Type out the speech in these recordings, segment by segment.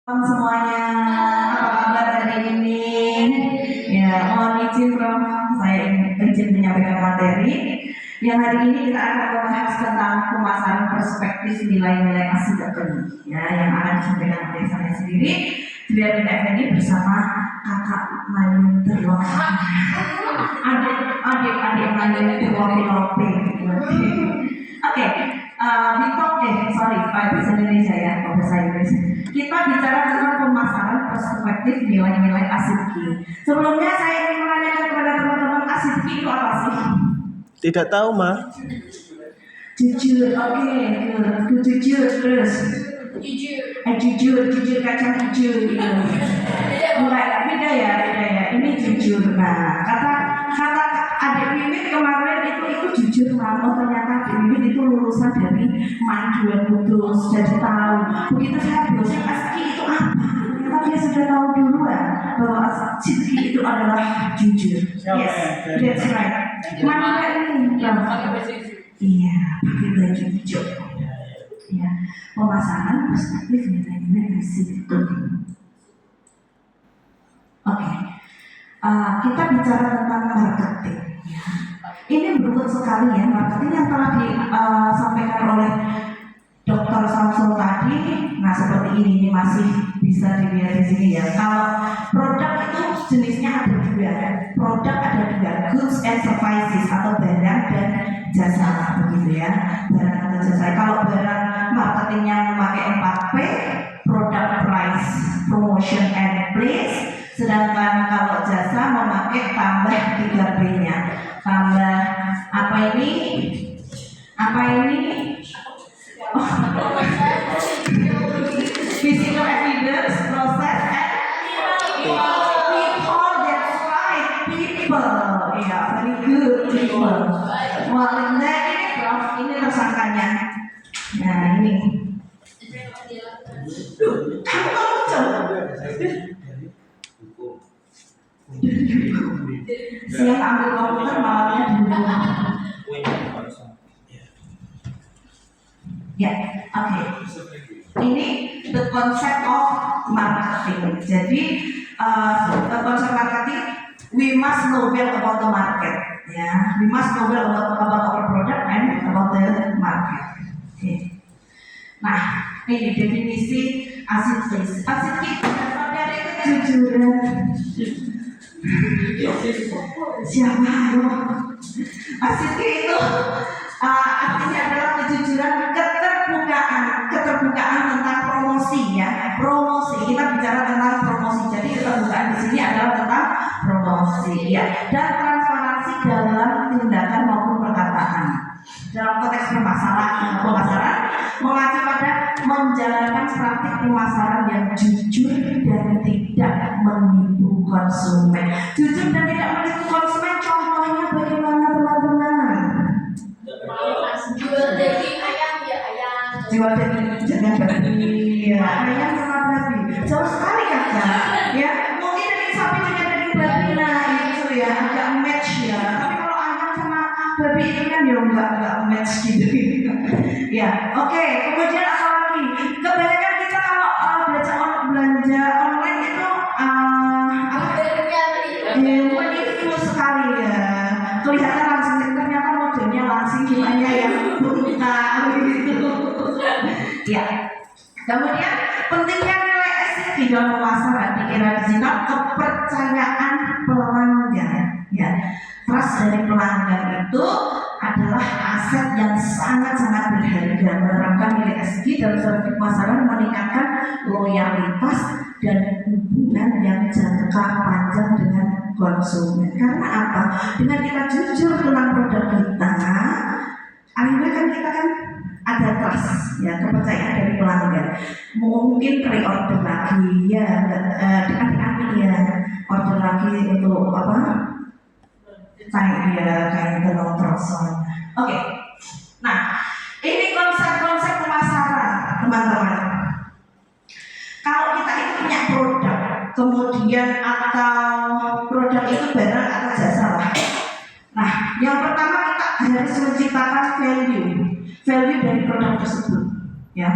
Semuanya, apa kabar hari ini? Ya, mohon izin saya izin menyampaikan materi. Yang hari ini kita akan membahas tentang pemasaran perspektif nilai-nilai akademik, ya, yang akan disampaikan oleh saya sendiri, Triana Effendi bersama kakak Mayu Terwakil, adik Mayu Terwakil. Oke, bahasa Indonesia ya, bahasa Inggris. Kita bicara tentang pemasaran perspektif nilai-nilai ASIPKI. Sebelumnya saya ingin menanyakan kepada teman-teman, ASIPKI itu apa sih? Tidak tahu, Ma. Jujur, oke, jujur terus. Jujur kacang hijau gitu. Enggak, beda ya. Ini jujur. Nah, kata adik Mimin kemarin itu jujur banget. Ternyata adik Mimin itu lulusan dari Manduan Kudus, jadi tahu. Begitu saya dosen ASIPKI itu apa? Ternyata dia sudah tahu duluan bahwa ASIPKI itu adalah jujur. Yes, that's right. Mana ini? Iya, pakai baju hijau. Ya, pemasaran perspektif nilai-nilai ASIPKI. Oke. Kita bicara tentang marketing. Ya. Ini berikut sekali ya, marketing yang telah disampaikan oleh Dr. Samsul tadi. Nah, seperti ini masih bisa dilihat di sini ya. Kalau produk itu jenisnya ada dua. Produk ada dua, goods and services atau barang dan jasa, begitu ya. Barang atau jasa. Kalau barang marketingnya memakai 4P, product, price, promotion and place. Sedangkan kalau jasa memakai tambah 3P-nya. Tambah apa ini? Oh. Physical evidence, process, and people. That's right, people. Ya, very good, people. Wah, ini Prof, ini tersangkanya. Nah, ini. Kamu coba. Siang ambil komputer, malamnya dulu. Ya, oke. Ini the concept of marketing. Jadi konsep marketing, we must know well about the market. Ya, we must know well about our product and about the market. Oke. Nah, ini definisi ASIPKI. ASIPKI berasal dari kejujuran. Siapa ya? ASIPKI itu artinya adalah kejujuran, keterbukaan tentang promosi ya. Promosi, kita bicara tentang promosi. Jadi keterbukaan di sini adalah tentang promosi ya. Dan transparansi dalam tindakan maupun perkataan. Dalam konteks pemasaran mengacu pada menjalankan praktik pemasaran yang jujur dan tidak menipu konsumen. Jujur dan tidak menipu konsumen, contohnya bagaimana teman-teman? Jual daging ayam ya ayam. Jual daging jangan babi. Ya, ayam sama babi. Jauh sekali kakak. Ya, mungkin daging sapi dengan daging babi, nah itu ya agak match ya. Tapi kalau ayam sama babi itu kan ya enggak match gitu. Ya, oke. Kemudian apa lagi? Kebanyakan kita kalau belanja online itu menipu sekali ya. Kelihatan langsung, ternyata modelnya langsing gimana yang buka gitu. Ya. Kemudian pentingnya nilai ASIPKI dalam pemasaran di era digital, kepercayaan pelanggan. Ya, trust dari pelanggan itu adalah aset yang sangat-sangat berharga. Menerapkan nilai ASIPKI dalam strategi pemasaran meningkatkan loyalitas dan hubungan yang jangka panjang dengan konsumen. Karena apa? Dengan kita jujur tentang produk kita, akhirnya kan kita ada trust ya, kepercayaan dari pelanggan. Mungkin reorder lagi ya, adik-adik ya, order lagi untuk apa? Kayak telur troson. Oke. Nah, ini konsep-konsep pemasaran, teman-teman. Kalau kita itu punya produk, kemudian atau produk itu barang atau jasa lah. Nah, yang pertama kita harus menciptakan value dari produk tersebut. Ya,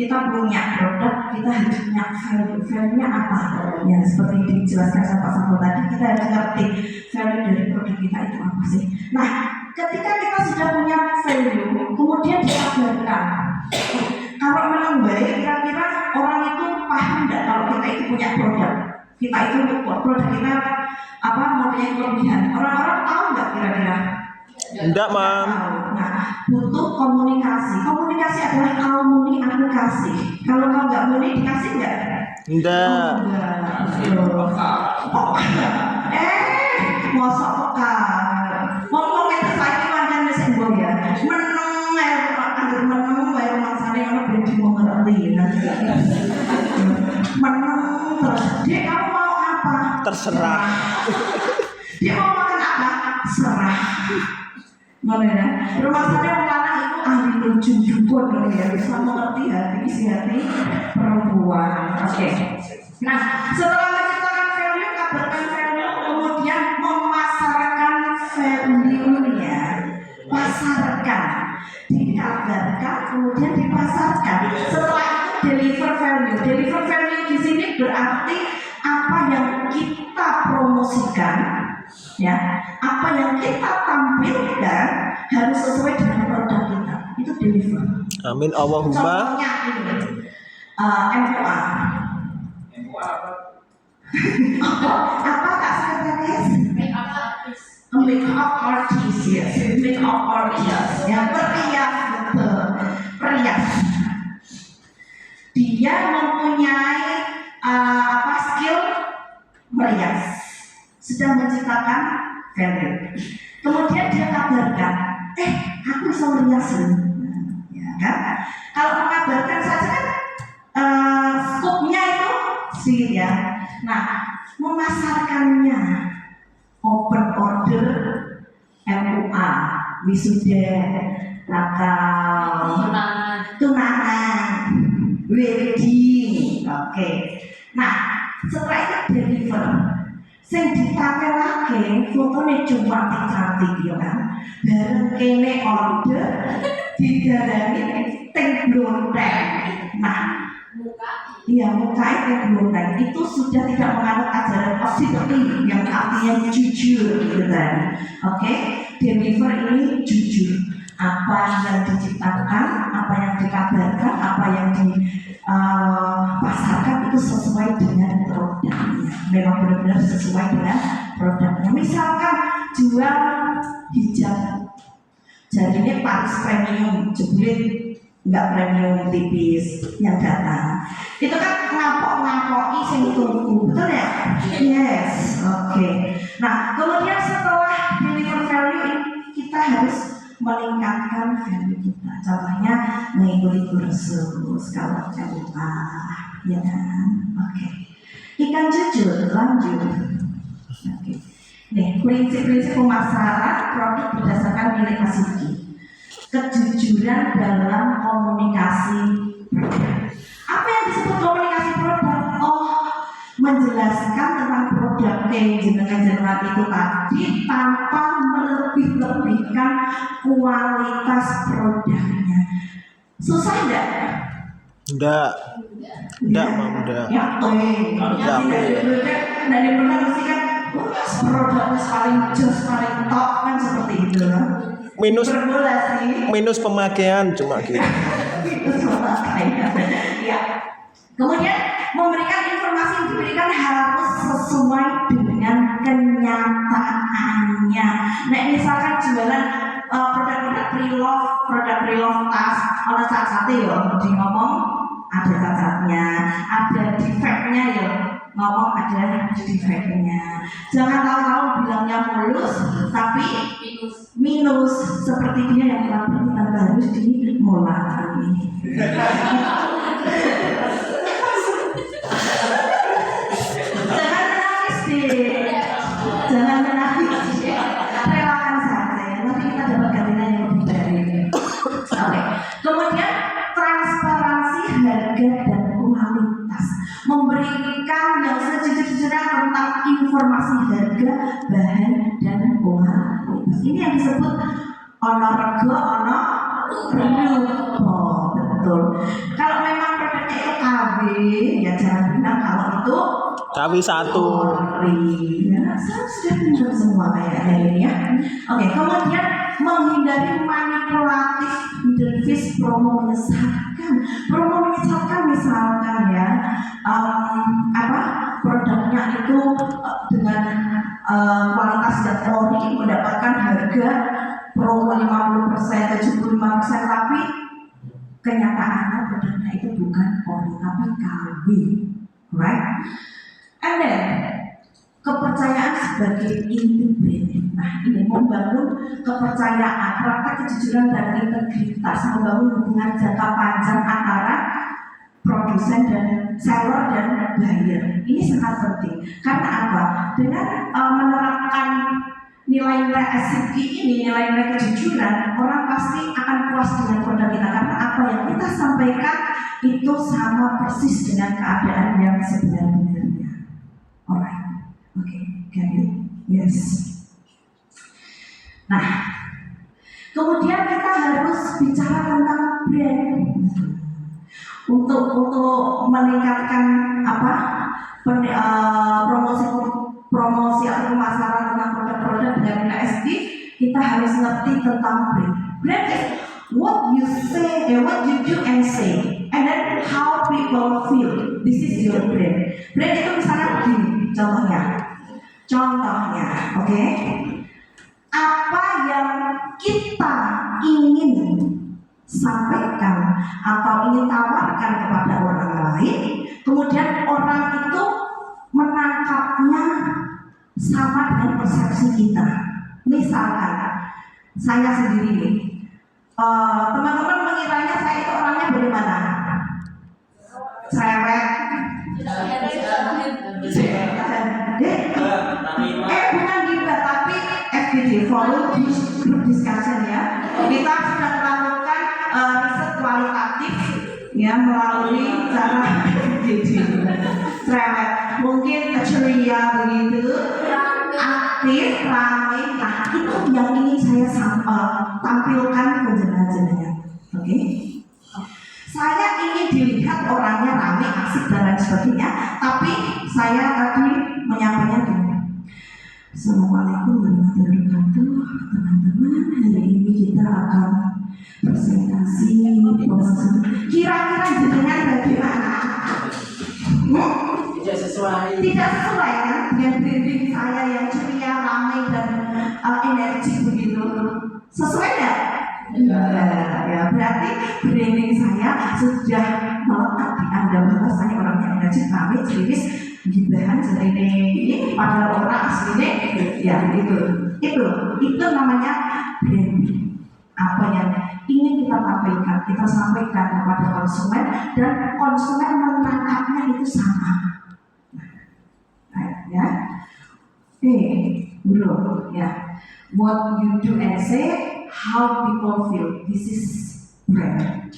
kita punya produk, kita harus punya value. Value-nya apa? Ya, seperti dijelaskan sama Pak Sampo tadi, kita harus ngerti value dari produk kita itu apa sih. Nah, ketika kita sudah punya value, kemudian disadarkan. Kalau memang baik, kira-kira orang itu paham nggak kalau kita itu punya produk? Kita itu produk kita apa mempunyai kelebihan. Orang-orang tahu nggak kira-kira? Enggak, Mam. Nah, butuh komunikasi. Komunikasi adalah kau muni aku kasih. Kalau kau nggak muni dikasih nggak? Enggak. Mosok peka. Ngomong itu saya mandan wis embung ya. Meneng air meneng air mangsane ono ben dimengerti. Meneng terus. Dia kamu mau apa? Terserah. Dia mau makan apa? Serah. Ngono ya. Rumah saya orang itu ahli lucu dukun ya, bisa mengerti hati isi hati perempuan. Oke. Nah, setelah menciptakan value, kabarkan value, kemudian memasarkan value-nya. Pasarkan, dikabarkan, kemudian dipasarkan. Setelah itu deliver value. Deliver value di sini berarti apa yang kita promosikan, ya, apa yang kita tampilkan harus sesuai dengan produk kita. Itu deliver. Amin Allahumma. Contohnya ini, MUA. Apa Kak Sekretaris? Makeup artist, yes. Makeup artist, ya, perias, betul, perias. Dia mempunyai skill merias, sedang menciptakan value. Kemudian dia kabarkan, aku bisa merias loh, ya kan? Kalau mengabarkan saja kan skupnya itu sih ya. Nah, memasarkannya open order MUA, wisuda atau tunangan, wedding, oke. Nah, setelah itu deliver. Sing ditapelake fotone cuma cantik ya kan. Bareng kene order didarani teng blonteng. Nah, iya, muka itu blonteng itu sudah tidak menganut ajaran positif yang artinya jujur gitu kan. Oke, deliver ini jujur. Apa yang diciptakan, apa yang dikabarkan, apa yang dipasarkan itu sesuai dengan produknya. Memang benar-benar sesuai dengan produknya. Misalkan jual hijab, jadinya Paris premium, jebule nggak premium tipis yang datang. Itu kan ngapok-ngapoki sing tuku, betul ya? Yes, oke. Nah, kemudian setelah deliver value kita harus meningkatkan value kita. Contohnya mengikuti kursus kalau jamaah, ya kan? Oke. Ikan jujur, lanjut. Oke. Nih, prinsip-prinsip pemasaran produk berdasarkan nilai Kasugi. Kejujuran dalam komunikasi produk. Apa yang disebut komunikasi produk? Menjelaskan tentang produk jenengan itu tadi tanpa melebih-lebihkan kualitas produknya. Susah enggak? Enggak. Enggak, Mam, enggak. Ya, dari benar mesti kan produknya paling jos, paling top kan seperti itu. Minus pemakaian cuma gitu. Ya. Kemudian memberikan informasi yang diberikan harus sesuai dengan kenyataannya. Nah, misalkan jualan produk-produk pre-love tas, ada cacat ya, di ngomong ada cacatnya, ada defectnya ya, ngomong ada defectnya. Jangan tahu-tahu bilangnya mulus, tapi minus seperti dia yang lapar kita harus dimulai. Jangan menangis, relakan saja. Nanti kita dapat gantian yang lebih dari ini. Oke. Kemudian transparansi harga dan kualitas, memberikan yang sejujur-jujurnya tentang informasi harga, bahan dan kualitas. Ini yang disebut ono rego, ono review. Oh, betul. Kalau memang ya jangan bilang kalau itu KW1. ori. Ya, saya sudah pintar semua kayaknya ini ya. Oke, kemudian menghindari manipulatif interface promo menyesatkan. Promo menyesatkan misalkan ya, produknya itu dengan kualitas yang ori mendapatkan harga promo 50%, 75%, tapi kenyataannya produknya itu bukan ori tapi KW, right? And then kepercayaan sebagai inti brand. Nah, ini membangun kepercayaan, praktek kejujuran dan integritas, membangun hubungan jangka panjang antara produsen dan seller dan buyer. Ini sangat penting. Karena apa? Dengan menerapkan nilai-nilai SCP ini, nilai-nilai kejujuran, orang pasti akan puas dengan produk kita karena apa yang kita sampaikan itu sama persis dengan keadaan yang sebenarnya. Alright, oke, got it? Yes. Nah, kemudian kita harus bicara tentang brand untuk meningkatkan promosi atau pemasaran tentang produk-produk dengan nilai SD. Kita harus ngerti tentang brand. Brand is what you say, what you do and say, and then how people feel. This is your brand. Brand itu misalnya begini. Contohnya, oke? Apa yang kita ingin sampaikan atau ingin tawarkan kepada orang lain, kemudian orang itu menangkapnya sama dengan persepsi kita. Misalkan, saya sendiri nih, teman-teman mengiranya saya itu orangnya bagaimana? Cerewet. Bukan gibah, tapi FGD, follow group discussion ya. Kita sudah melakukan riset kualitatif ya melalui cara FGD. Cerewet, mungkin ceria begitu, aktif, ramai. Nah, itu yang ingin saya tampilkan ke jenazah-jenazah. Oke? Saya ingin dilihat orangnya ramai, asik dan lain sebagainya, tapi saya tadi menyampaikan gini. Assalamualaikum warahmatullahi wabarakatuh, teman-teman. Hari ini kita akan presentasi promosi. Kira-kira jenengan bagaimana? Tidak sesuai Kan dengan branding saya yang ceria, ramai dan energi begitu. Sesuai nggak? Ya, berarti branding saya sudah melekat di Anda bahwa saya orangnya energi, ramai, ceriwis, gibahan, ini padahal orang aslinya ya itu namanya branding. Apa yang ingin kita tampilkan, kita sampaikan kepada konsumen dan konsumen menangkapnya itu sama. Ya, dulu ya. What you do and say, how people feel. This is brand.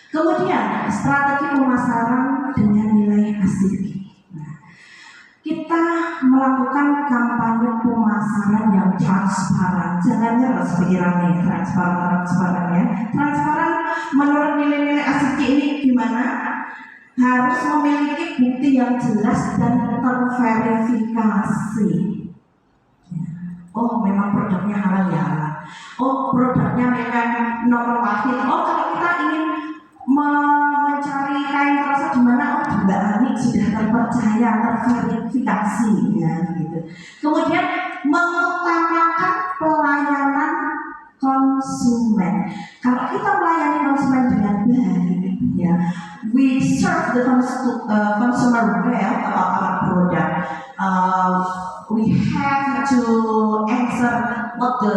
Kemudian strategi pemasaran dengan nilai asik. Kita melakukan kampanye pemasaran yang transparan. Jangan nyerah pikirannya, transparan ya. Transparan menurut nilai-nilai asik ini gimana? Harus memiliki bukti yang jelas dan terverifikasi. Oh, memang produknya halal ya. Oh, produknya memang nomor wahid. Oh, kalau kita ingin mencari kain terasa di mana? Oh, di Mbak Ani sudah terpercaya, terverifikasi ya gitu. Kemudian mengutamakan pelayanan konsumen. Kalau kita melayani konsumen dengan baik, ya, we serve the consumer well about our product. We have to answer what the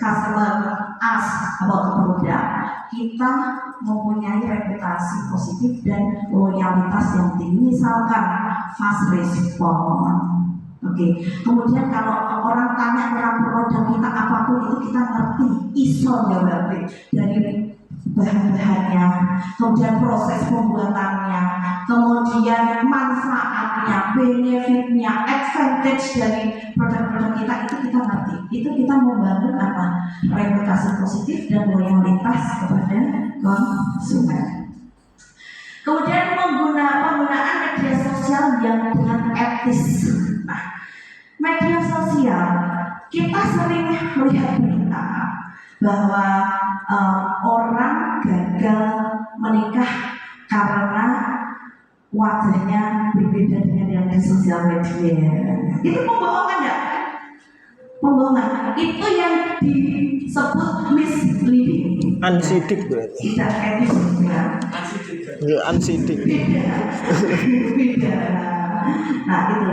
customer ask about the product. Kita mempunyai reputasi positif dan loyalitas yang tinggi, misalkan fast respon. Oke. Kemudian kalau orang tanya tentang produk kita apapun itu kita ngerti, iso jawabnya dari bahan-bahannya, kemudian proses pembuatannya, kemudian manfaatnya, benefitnya, advantage dari produk-produk kita itu kita ngerti. Itu kita membangun apa? Reputasi positif dan loyalitas kepada konsumen. Kemudian penggunaan media sosial yang dengan etis. Nah, media sosial kita sering melihat berita bahwa orang gagal menikah karena wajahnya berbeda dengan yang di sosial media. Itu pembohongan ya? Pembohongan. Itu yang disebut misleading. Ansidik berarti. Tidak etis ya. Ya, ansidik. Beda. Nah itu.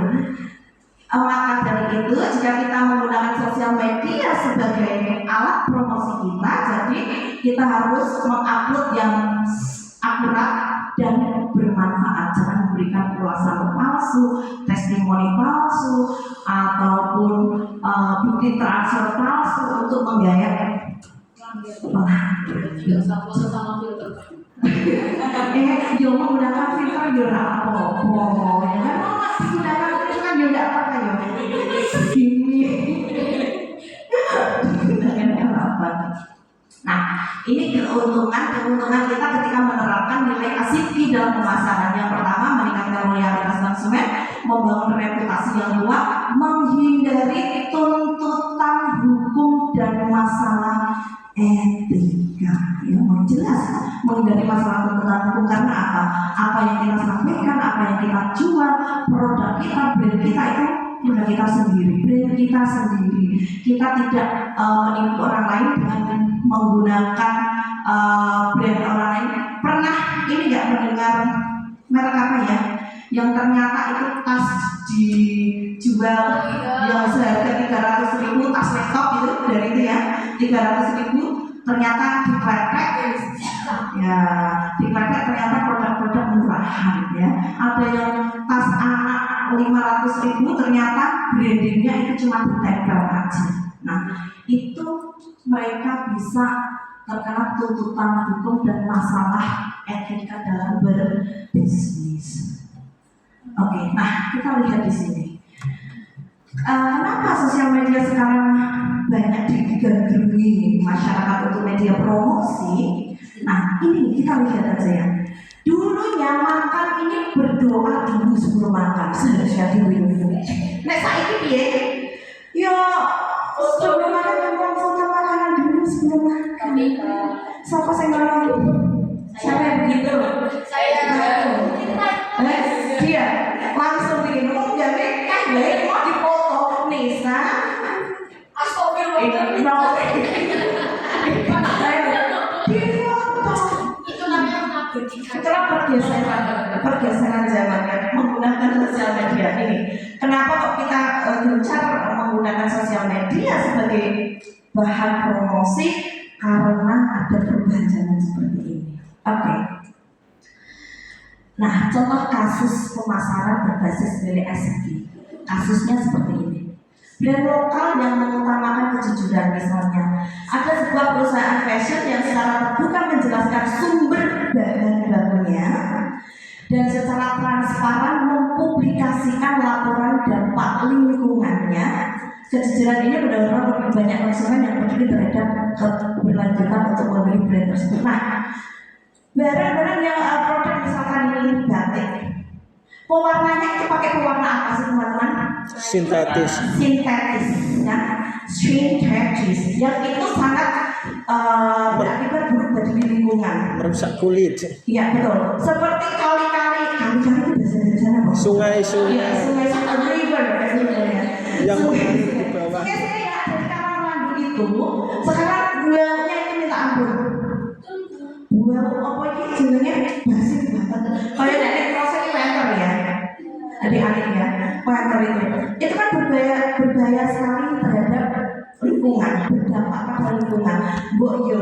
Maka dari itu jika kita menggunakan sosial media sebagai alat promosi kita, jadi kita harus mengupload yang akurat dan bermanfaat. Jangan memberikan ulasan palsu, testimoni palsu, ataupun bukti transfer palsu untuk menggaya Sama filter. yo menggunakan filter yo apa-apa ya kan digunakan itu kan yo enggak apa-apa yo gini apa. Nah ini keuntungan kita ketika menerapkan nilai ASIPI dalam pemasaran. Yang pertama, meningkatkan loyalitas konsumen, membangun reputasi yang kuat, menghindari tuntutan hukum dan masalah etika. Ya, jelas menghindari masalah tuntutan hukum karena apa? Apa yang kita sampaikan, apa yang kita jual, produk kita, brand kita itu produk kita sendiri, brand kita sendiri. Kita tidak menipu orang lain dengan menggunakan brand orang lain. Pernah ini nggak mendengar merek apa ya? Yang ternyata itu tas dijual yang seharga 300.000, tas laptop itu dari itu ya 300.000, ternyata diklepek ya, diklepek ternyata produk-produk murahan ya. Ada yang tas anak 500.000, ternyata brandingnya itu cuma ditempel aja. Nah itu mereka bisa terkena tuntutan hukum dan masalah etika dalam berbisnis. Oke, nah kita lihat di sini. Kenapa sosial media sekarang banyak digandrungi masyarakat untuk media promosi? Nah, ini kita lihat aja ya. Dulunya makan ini berdoa dulu sebelum makan, seharusnya dulu. Nek saiki piye? Yo, sebelum makan memang foto makanan dulu sebelum makan. Siapa sing ngomong? Siapa yang begitu? Dia langsung bikin enggak nikah, baik mau dipoto Nisa. Astagfirullah. Itu namanya mengabadikan. Itulah pergeseran zaman ya, menggunakan sosial media ini. Kenapa kok kita gencar menggunakan sosial media sebagai bahan promosi? Karena ada perubahan zaman seperti ini. Oke. Nah, contoh kasus pemasaran berbasis nilai ASIPI. Kasusnya seperti ini. Brand lokal yang mengutamakan kejujuran, misalnya ada sebuah perusahaan fashion yang secara terbuka menjelaskan sumber bahan bakunya dan secara transparan mempublikasikan laporan dampak lingkungannya. Kejujuran ini benar-benar lebih banyak konsumen yang peduli terhadap keberlanjutan untuk membeli brand tersebut. Nah, barang-barang yang produk misalkan ini batik, pewarnanya itu pakai pewarna apa sih teman-teman? Sintetis. Sintetis ya, sintetis yang itu sangat berakibat buruk bagi lingkungan, Merusak kulit. iya betul. Seperti kali-kali itu bahasa apa? Sungai. Iya, sungai river sebenarnya. Yang Sungai. di bawah. Oke, saya ya dari kamar mandi itu sekarang buangnya itu minta ampun. Buang apa ini jenenge basi banget. Kayak dari proses filter ya. Adik-adik ya, filter itu kan berbahaya sekali terhadap lingkungan, berdampak pada lingkungan. Mbok yo,